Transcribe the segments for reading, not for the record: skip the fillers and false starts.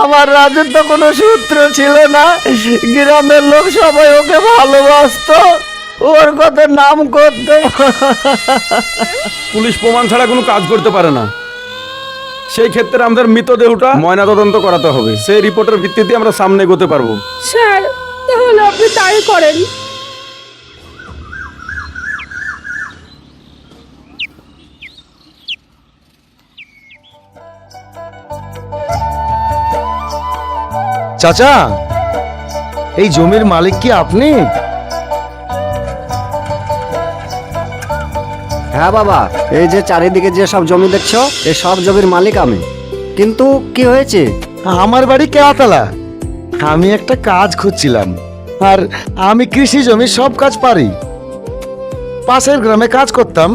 আমার রাজুর তো কোনো সূত্র ছিল না, গ্রামের লোক সবাই ওকে ভালোবাসতো, ওর কত নাম করতো। পুলিশ প্রমাণ ছাড়া কোনো কাজ করতে পারে না। সেই ক্ষেত্রে আমাদের মৃতদেহটা ময়নাতদন্ত করাতে হবে, সেই রিপোর্টের ভিত্তিতে আমরা সামনে এগোতে পারবো। স্যার, তাহলে আপনি তাই করেন। চাচা, এই জমির মালিক কি আপনি? হ্যাঁ বাবা, এই যে চারিদিকে যে সব জমি দেখছো, এই সব জমির মালিক আমি। কিন্তু কি হয়েছে? আমার বাড়ি কেয়াতলা। আমি একটা কাজ খুঁজছিলাম, আর আমি কৃষি জমির সব কাজ পারি। পাশের গ্রামে কাজ করতাম,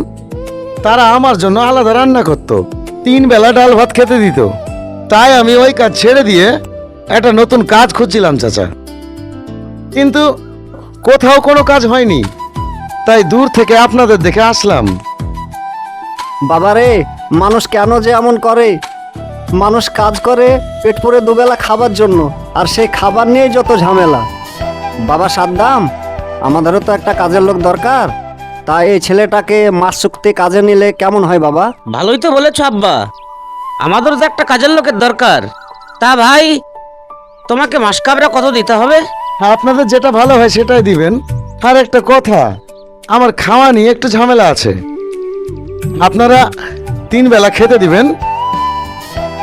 তারা আমার জন্য আলাদা রান্না করত, 3 বেলা ডাল ভাত খেতে দিত। তাই আমি ওই কাজ ছেড়ে দিয়ে একটা নতুন কাজ খুঁজছিলাম চাচা, কিন্তু কোথাও কোনো কাজ হয়নি। তাই দূর থেকে আপনাদের দেখে আসলাম। বাবারে, মানুষ কেন যে এমন করে? মানুষ কাজ করে পেট ভরে দুবেলা খাবার জন্য, আর সেই খাবার নিয়েই যত ঝামেলা। বাবা সাদ্দাম, আমাদেরও তো একটা কাজের লোক দরকার। তাই এই ছেলেটাকে মাস চুক্তি কাজে নিলে কেমন হয় বাবা? ভালোই তো বলেছো আব্বা, আমাদেরও তো একটা কাজের লোকের দরকার। তা ভাই, তোমাকে মাস কাবরা কত দিতে হবে? আপনাদের যেটা ভালো হয় সেটাই দিবেন। আর একটা কথা, আমার খাওয়া নিয়ে একটু ঝামেলা আছে। আপনারা 3 বেলা খেতে দিবেন,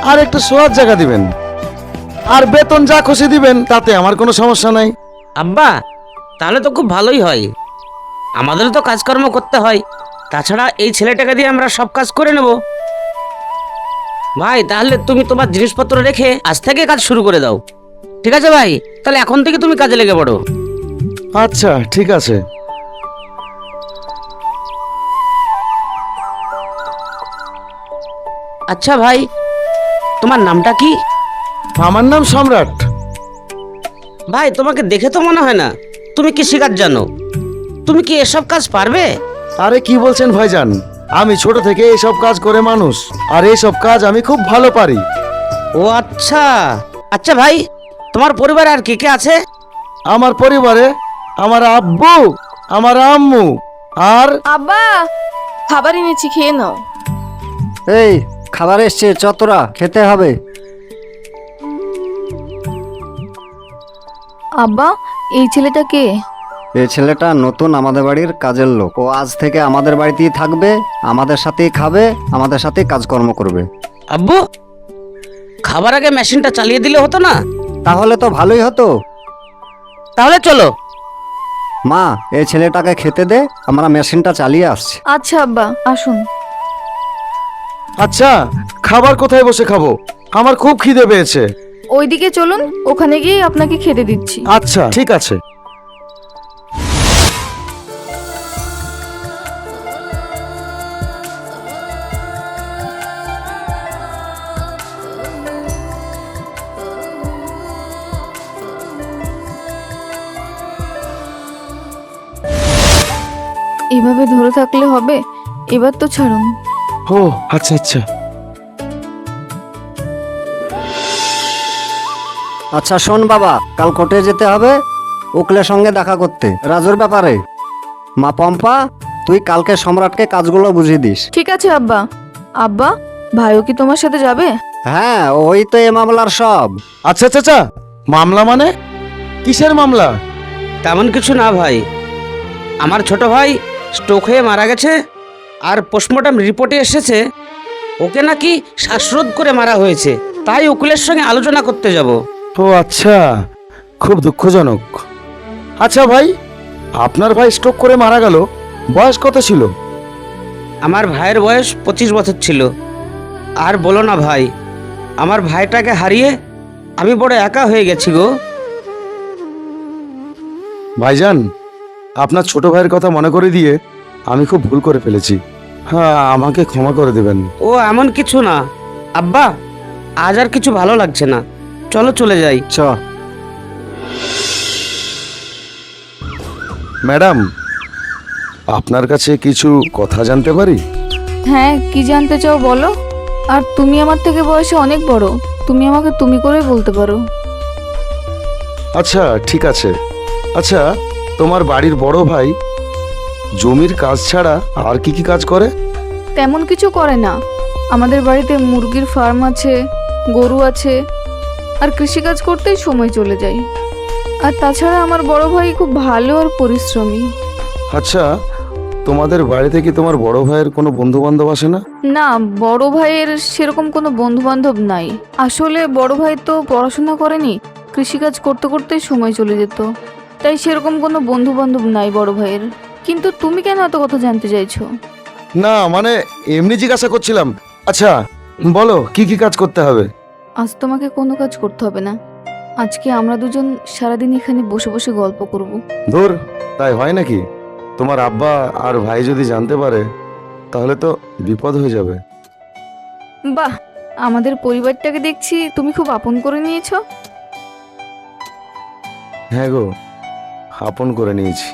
আর একটু শোয়ার জায়গা দিবেন, আর বেতন যা খুশি দিবেন, তাতে আমার কোনো সমস্যা নাই। আব্বা, তাহলে তো খুব ভালোই হয়। আমাদেরও তো কাজকর্ম করতে হয়, তাছাড়া এই ছেলেটাকে দিয়ে আমরা সব কাজ করে নেব। ভাই, তাহলে তুমি তোমার জিনিসপত্র রেখে আজ থেকে কাজ শুরু করে দাও। ঠিক আছে ভাই, তাহলে এখন থেকে তুমি কাজে লেগে পড়ো। আচ্ছা, ঠিক আছে। আচ্ছা ভাই, তোমার নামটা কি? আমার নাম সম্রাট। ভাই, তোমাকে দেখে তো মনে হয় না তুমি কৃষিকাজ জানো। তুমি কি এসব কাজ পারবে? আরে কি বলছেন ভাইজান, আমি ছোট থেকে এইসব কাজ করে মানুষ, আর এইসব কাজ আমি খুব ভালো পারি। ও আচ্ছা। আচ্ছা ভাই, তোমার পরিবারে আর কে কে আছে? আমার পরিবারে আমার আব্বু, আমার আম্মু, আর আব্বা, খাবার এনেছি, খেয়ে নাও। এই খাবার এসছে, চতরা খেতে হবে। আব্বা, এই ছেলেটা কে? এই ছেলেটা নতুন আমাদের বাড়ির কাজের লোক। ও আজ থেকে আমাদের বাড়িতেই থাকবে, আমাদের সাথেই খাবে, আমাদের সাথেই কাজকর্ম করবে। আব্বু, খাবার আগে মেশিনটা চালিয়ে দিলে হতো না? তাহলে তো ভালোই হতো। তাহলে চলো। মা, এই ছেলেটাকে খেতে দে, আমরা মেশিনটা চালিয়ে আসছি। আচ্ছা আব্বা, আসুন। আচ্ছা, খাবার কোথায় বসে খাবো? আমার খুব খিদে পেয়েছে। ওইদিকে চলুন, ওখানে গিয়ে আপনাকে খেতে দিচ্ছি। আচ্ছা, ঠিক আছে। এভাবে ধরে থাকলে হবে? এবার তো ছাড়ুন। ও আচ্ছা আচ্ছা। আচ্ছা শোন বাবা, কাল কোর্টে যেতে হবে উকিলের সঙ্গে দেখা করতে রাজুর ব্যাপারে। মা পম্পা, তুই কালকে সম্রাটকে কাজগুলো বুঝিয়ে দিস। ঠিক আছে আব্বা। আব্বা, ভাইও কি তোমার সাথে যাবে? হ্যাঁ, ওই তো এ মামলার সব। আচ্ছা চাচা, মামলা মানে কিসের মামলা? তেমন কিছু না ভাই, আমার ছোট ভাই স্ট্রোক হয়ে মারা গেছে, আর পোস্টমর্টম রিপোর্টে এসেছে ওকে নাকি শ্বাসরোধ করে মারা হয়েছে। তাই উকিলের সঙ্গে আলোচনা করতে যাব। ও আচ্ছা, খুব দুঃখজনক। আচ্ছা ভাই, আপনার ভাই স্ট্রোক করে মারা গেল, বয়স কত ছিল? আমার ভাইয়ের বয়স 25 বছর ছিল। আর বলো না ভাই, আমার ভাইটাকে হারিয়ে আমি বড় একা হয়ে গেছি গো। ভাইজান, আপনার ছোট ভাইয়ের কথা মনে করে দিয়ে আমি খুব ভুল করে ফেলেছি। হ্যাঁ, আমাকে ক্ষমা করে দেবেন। ও এমন কিছু না আব্বা, আজ আর কিছু ভালো লাগছে না, চলো চলে যাই। চ ম্যাডাম, আপনার কাছে কিছু কথা জানতে পারি? হ্যাঁ, কি জানতে চাও বলো। আর তুমি আমার থেকে বয়সে অনেক বড়, তুমি আমাকে তুমি করেই বলতে পারো। আচ্ছা, ঠিক আছে। আচ্ছা, তোমার বাড়ির বড় ভাই জমির কাজ ছাড়া আর কি কি কাজ করে? তেমন কিছু করে না। আমাদের বাড়িতে মুরগির ফার্ম আছে, গরু আছে, আর কৃষিকাজ করতেই সময় চলে যায়। আর তাছাড়া আমার বড় ভাই খুব ভালো আর পরিশ্রমী। আচ্ছা, তোমাদের বাড়িতে কি তোমার বড় ভাইয়ের কোনো বন্ধু বান্ধব আসে না? না, বড় ভাইয়ের সেরকম কোনো বন্ধু বান্ধব নাই। আসলে বড় ভাই তো পড়াশোনা করেনি, কৃষিকাজ করতে করতেই সময় চলে যেত, তাই সেরকম কোনো বন্ধু বান্ধব নাই বড় ভাইয়ের। কিন্তু তুমি কেন এত কথা জানতে চাইছো? না, মানে এমনি জিজ্ঞাসা করছিলাম। আচ্ছা, বলো কি কি কাজ করতে হবে? আজ তোমাকে কোনো কাজ করতে হবে না। আজকে আমরা দুজন সারাদিন এখানে বসে বসে গল্প করব। ধুর, তাই হয় নাকি? তোমার আব্বা আর ভাই যদি জানতে পারে তাহলে তো বিপদ হয়ে যাবে। বাহ, আমাদের পরিবারটাকে দেখছি তুমি খুব আপন করে নিয়েছো। হ্যাঁ গো, আপন করে নিয়েছি।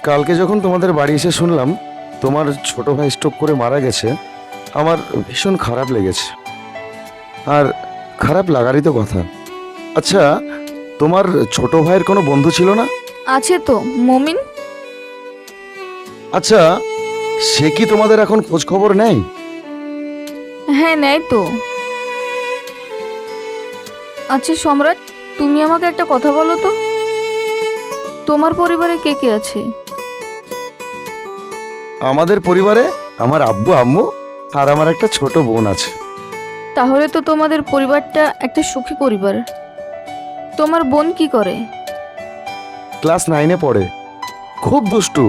কালকে যখন তোমাদের বাড়ি এসে শুনলাম তোমার ছোট ভাই স্ট্রোক করে মারা গেছে, আমার ভীষণ খারাপ লেগেছে। আর খারাপ লাগারই তো কথা। আচ্ছা, তোমার ছোট ভাইয়ের কোনো বন্ধু ছিল না? আছে তো, মমিন। আচ্ছা, সে কি তোমাদের এখন খোঁজ খবর নেয়? হ্যাঁ, নেয় তো। আচ্ছা সম্রাট, তুমি আমাকে একটা কথা বলো তো, তোমার পরিবারে কে কে আছে? আমাদের পরিবারে আমার আব্বু আম্মু আর আমার একটা ছোট বোন আছে। তাহলে তো তোমাদের পরিবারটা একটা সুখী পরিবার। তোমার বোন কি করে? ক্লাস 9-এ পড়ে, খুব দুষ্টু।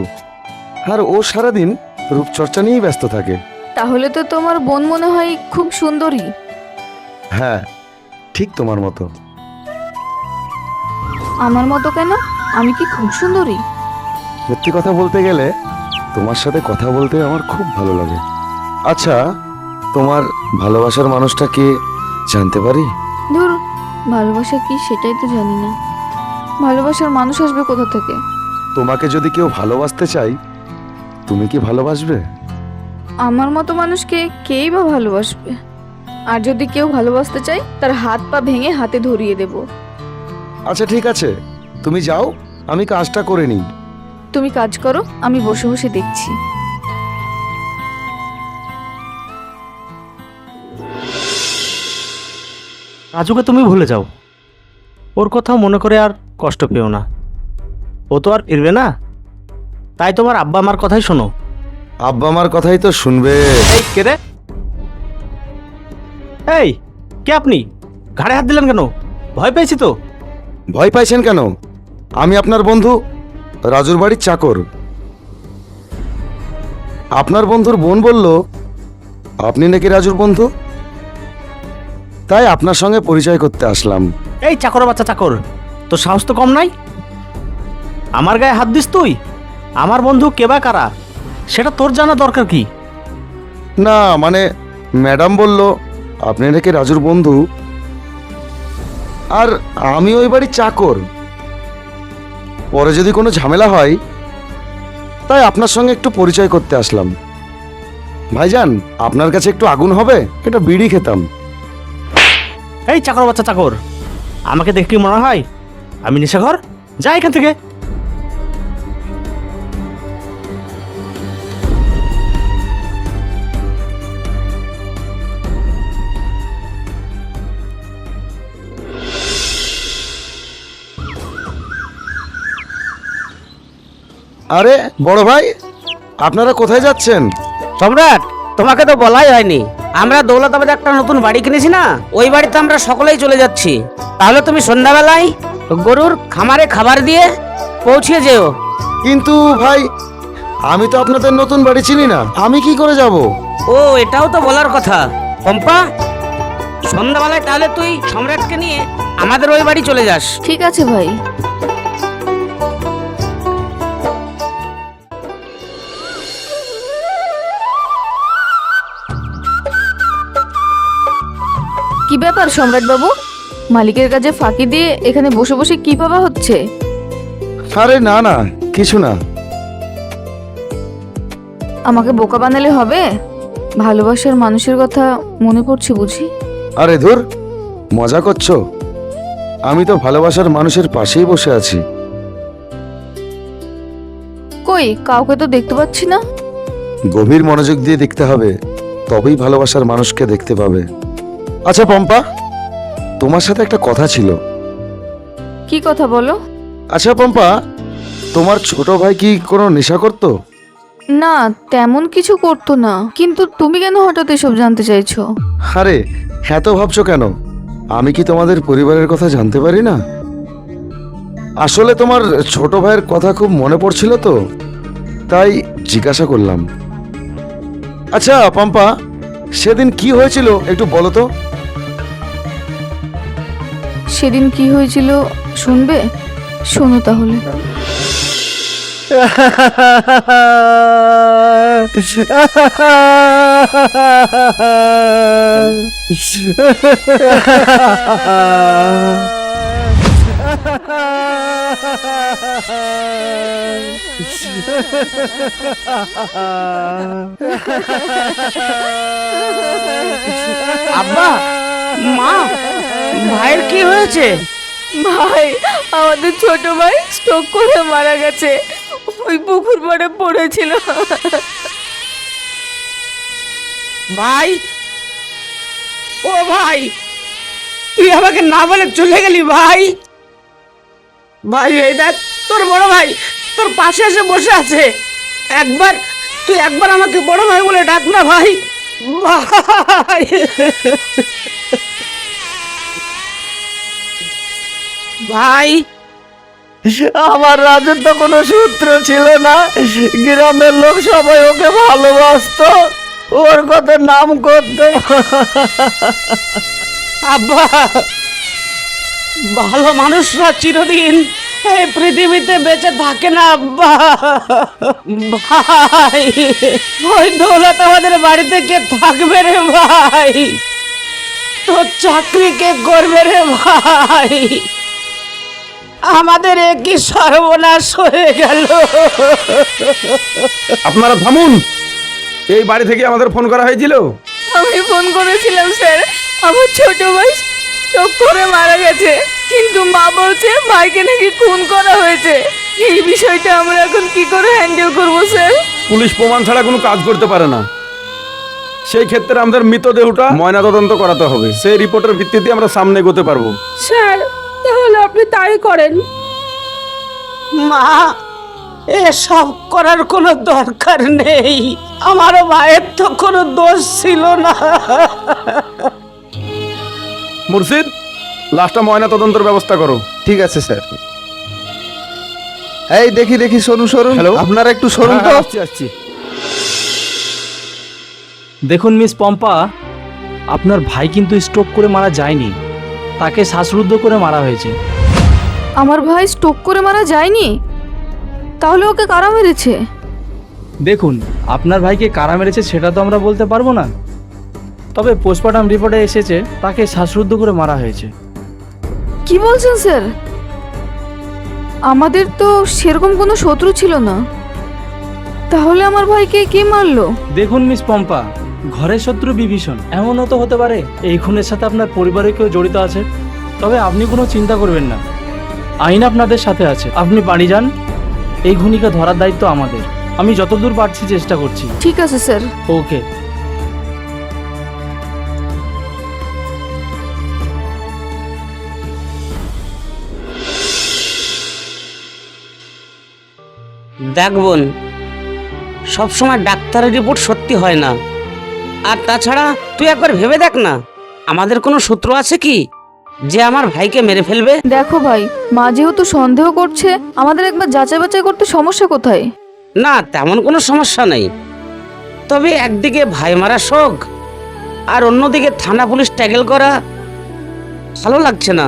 আর ও সারাদিন রূপচর্চা নিয়েই ব্যস্ত থাকে। তাহলে তো তোমার বোন মনে হয় খুব সুন্দরী। হ্যাঁ, ঠিক তোমার মতো। আমার মতো কেন? আমি কি খুব সুন্দরী? সত্যি কথা বলতে গেলে তোমার সাথে কথা বলতে আমার খুব ভালো লাগে। আচ্ছা, তোমার ভালোবাসার মানুষটা কে জানতে পারি? ধুর, ভালোবাসা কি সেটাই তো জানি না। ভালোবাসার মানুষ আসবে কোথা থেকে? তোমাকে যদি কেউ ভালোবাসতে চাই, তুমি কি ভালোবাসবে? আমার মতো মানুষকে কেই বা ভালোবাসবে? আর যদি কেউ ভালোবাসতে চায়, তার হাত পা ভেঙে হাতে ধরিয়ে দেব। আচ্ছা ঠিক আছে, তুমি যাও, আমি কাজটা করে নিই। তুমি কাজ করো, আমি বসে বসে দেখছি। রাজুকে তুমি ভুলে যাও, ওর কথা মনে করে আর কষ্ট পেও না। ও তো আর ফিরবে না, তাই তোমার আব্বা আমার কথাই শোনো। আব্বা আমার কথাই তো শুনবে। এই কে রে? এই কে আপনি? ঘাড়ে হাত দিলেন কেন? ভয় পেয়েছি তো। ভয় পাইছেন কেন? আমি আপনার বন্ধু, রাজুর বাড়ির চাকর। আপনার বন্ধুর বোন বলল আপনি নাকি রাজুর বন্ধু, তাই আপনার সঙ্গে পরিচয় করতে আসলাম। এই চাকর বাচ্চা চাকর, তোর সাহস তো কম নাই। আমার গায়ে হাত দিস তুই? আমার বন্ধু কে বা কারা সেটা তোর জানা দরকার কি? না মানে ম্যাডাম বলল আপনি নাকি রাজুর বন্ধু, আর আমি ওই বাড়ির চাকর। পরে যদি কোনো ঝামেলা হয়, তাই আপনার সঙ্গে একটু পরিচয় করতে আসলাম। ভাইজান, আপনার কাছে একটু আগুন হবে? এটা বিড়ি খেতাম। এই চাকর বাচ্চা চাকর, আমাকে দেখে কি মনে হয় আমি নেশাখোর? যা এখান থেকে। আরে বড় ভাই, আপনারা কোথায় যাচ্ছেন? সম্রাট, তোমাকে তো বলাই হয়নি, আমরা দৌলতাবাদে একটা নতুন বাড়ি কিনেছি না, ওই বাড়িতে আমরা সকলেই চলে যাচ্ছি। তাহলে তুমি সন্ধ্যাবেলায় গরুর খামারে খাবার দিয়ে পৌঁছিয়ে যেও। কিন্তু ভাই, আমি তো আপনাদের নতুন বাড়ি চিনি না, আমি কি করে যাব? ও, এটাও তো বলার কথা। পম্পা, সন্ধ্যাবেলায় তাহলে তুই সম্রাটকে নিয়ে আমাদের ওই বাড়ি চলে যাস। ঠিক আছে ভাই। কি ব্যাপার সম্রাট বাবু, মালিকের কাছে ফাঁকি দিয়ে এখানে বসে বসে কি ভাবা হচ্ছে? আরে না না, কিছু না। আমাকে বোকা বানালে হবে? ভালোবাসার মানুষের কথা মনে পড়ছে বুঝি? আরে ধুর, মজা করছো? আমি তো ভালোবাসার মানুষের পাশেই বসে আছি। কই কাউকে তো দেখতে পাচ্ছি না। গভীর মনোযোগ দিয়ে দেখতে হবে, তবেই ভালোবাসার মানুষকে দেখতে পাবে। আচ্ছা পম্পা, তোমার সাথে একটা কথা ছিল। কি কথা বলো? আচ্ছা পম্পা, তোমার ছোট ভাই কি কোনো নেশা করতো? না, তেমন কিছু করতো না, কিন্তু তুমি কেন হঠাৎ এসব জানতে চাইছো? আরে এত ভাবছো কেন? আমি কি তোমাদের পরিবারের কথা জানতে পারি না? আসলে তোমার ছোট ভাইয়ের কথা খুব মনে পড়ছিল তো, তাই জিজ্ঞাসা করলাম। আচ্ছা পম্পা, সেদিন কি হয়েছিল একটু বলো তো। সেদিন কি হয়েছিল শুনবে? শোনো তাহলে। আব্বা, মা, ভাইয়ের কি হয়েছে? ভাই, আমাদের ছোট ভাই স্ট্রোক করে মারা গেছে। ওই পুকুর পাড়ে পড়েছিল। ভাই, ও ভাই, তুই আমাকে না বলে চলে গেলি ভাই। ভাই এই দেখ, তোর বড় ভাই তোর পাশে এসে বসে আছে। তুই একবার আমাকে বড় ভাই বলে ডাক না ভাই। ভাই, ভাই, আমার রাজুর তো কোনো সূত্র ছিল না, গ্রামের লোক সবাই ওকে ভালোবাসতো, ওর কত নাম করতো। আব্বা, ভালো মানুষরা চিরদিন এই পৃথিবীতে বেঁচে থাকে না আব্বা। ভাই, ওই দৌলত আমাদের বাড়িতে কে থাকবে রে ভাই? তোর চাকরি কে করবে রে ভাই? আমাদের একই সর্বনাশ হয়ে গেল। আপনারা থামুন। এই বাড়ি থেকে আমাদের ফোন করা হয়েছিল। আমি ফোন করেছিলাম স্যার, আমার ছোট ভাই স্ট্রোক করে মারা গেছে, কিন্তু মা বলছে ভাইকে নাকি খুন করা হয়েছে। এই বিষয়টা আমরা এখন কি করে হ্যান্ডেল করবো স্যার? পুলিশ প্রমাণ ছাড়া কোনো কাজ করতে পারে না। সেই ক্ষেত্রে আমাদের মৃতদেহটা ময়নাতদন্ত করাতে হবে। সেই রিপোর্টের ভিত্তিতে আমরা সামনে এগোতে পারবো। স্যার, তাহলে আপনি তাই করেন। মা, এসব করার কোনো দরকার নেই। আমার ভাইয়ের তো কোনো দোষ ছিল না। মুর্শিদ, লাশটা ময়নাতদন্তের ব্যবস্থা করো। ঠিক আছে স্যার। এই দেখি সরুন। হ্যালো, আপনারা একটু সরুন তো। আসছি। দেখুন মিস পম্পা, আপনার ভাই কিন্তু স্ট্রোক করে মারা যায়নি, তাকে শ্বাসরুদ্ধ করে মারা হয়েছে। আমার ভাই স্ট্রোক করে মারা যায়নি? তাহলে ওকে কারা মেরেছে? দেখুন, আপনার ভাইকে কারা মেরেছে সেটা তো আমরা বলতে পারবো না, তবে পোস্টমর্টম রিপোর্টে এসেছে তাকে শ্বাসরুদ্ধ করে মারা হয়েছে। কি বলছেন স্যার? আমাদের তো সেরকম কোনো শত্রু ছিল না, তাহলে আমার ভাইকে কে মারলো? দেখুন মিস পম্পা, ঘরের শত্রু বিভীষণ, এমনও তো হতে পারে এই খুনের সাথে আপনার পরিবারের কেউ জড়িত আছে। তবে আপনি কোনো চিন্তা করবেন না, আইন আপনাদের সাথে আছে। আপনি বাড়ি যান, এই খুনিকে ধরার দায়িত্ব আমাদের। আমি যতদূর পারছি চেষ্টা করছি। ঠিক আছে স্যার। ওকে। দেখ বোন, সবসময় ডাক্তারের রিপোর্ট সত্যি হয় না। আর তাছাড়া তুই একবার ভেবে দেখ না, আমাদের কোনো সূত্র আছে কি যে আমার ভাইকে মেরে ফেলবে? দেখো ভাই, মা যেহেতু সন্দেহ করছে, আমাদের একবার যাচাই বাছাই করতে সমস্যা কোথায়? না, তেমন কোনো সমস্যা নেই। তবে একদিকে ভাই মারা শোক, আর অন্যদিকে থানা পুলিশ ট্যাকেল করা ভালো লাগছে না।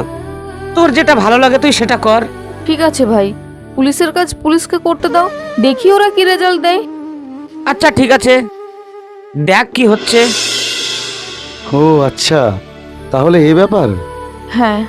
তোর যেটা ভালো লাগে তুই সেটা কর। ঠিক আছে ভাই, পুলিশের কাজ পুলিশকে করতে দাও, দেখি ওরা কি রেজাল্ট দেয়। আচ্ছা ঠিক আছে, দেখ কি হচ্ছে। ও আচ্ছা, তাহলে এই ব্যাপার। হ্যাঁ।